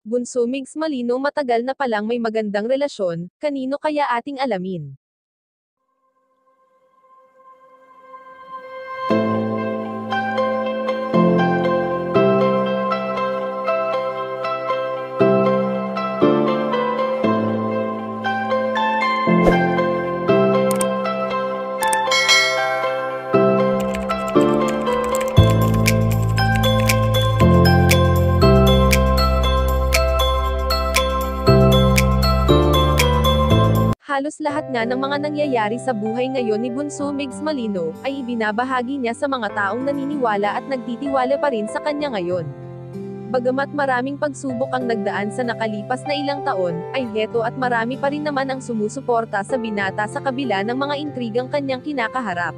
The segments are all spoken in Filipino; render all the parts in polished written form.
Bunso Migs Malino matagal na palang may magandang relasyon, kanino kaya ating alamin? Halos lahat nga ng mga nangyayari sa buhay ngayon ni Bunso Migs Malino, ay ibinabahagi niya sa mga taong naniniwala at nagtitiwala pa rin sa kanya ngayon. Bagamat maraming pagsubok ang nagdaan sa nakalipas na ilang taon, ay heto at marami pa rin naman ang sumusuporta sa binata sa kabila ng mga intrigang kanyang kinakaharap.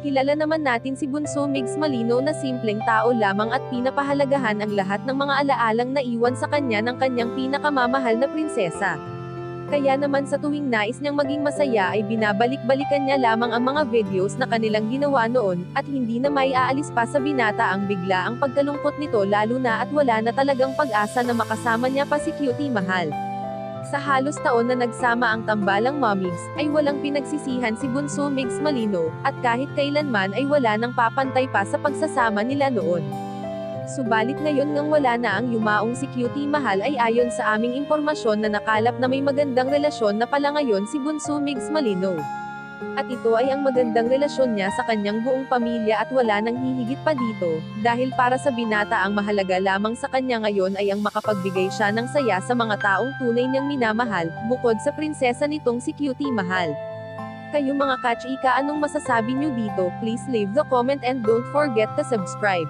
Kilala naman natin si Bunso Migs Malino na simpleng tao lamang at pinapahalagahan ang lahat ng mga alaalang naiwan sa kanya ng kanyang pinakamamahal na prinsesa. Kaya naman sa tuwing nais niyang maging masaya ay binabalik-balikan niya lamang ang mga videos na kanilang ginawa noon, at hindi na maiaalis pa sa binata ang bigla ang pagkalungkot nito lalo na at wala na talagang pag-asa na makasama niya pa si Cutie Mahal. Sa halos taon na nagsama ang tambalang Momigs, ay walang pinagsisihan si Bunso Migs Malino, at kahit kailanman ay wala nang papantay pa sa pagsasama nila noon. Subalit ngayon ngang wala na ang yumaong si Cutie Mahal ay ayon sa aming impormasyon na nakalap na may magandang relasyon na pala ngayon si Bunso Migs Malino. At ito ay ang magandang relasyon niya sa kanyang buong pamilya at wala nang hihigit pa dito, dahil para sa binata ang mahalaga lamang sa kanya ngayon ay ang makapagbigay siya ng saya sa mga taong tunay niyang minamahal, bukod sa prinsesa nitong si Cutie Mahal. Kayo mga kachika, anong masasabi niyo dito? Please leave the comment and don't forget to subscribe.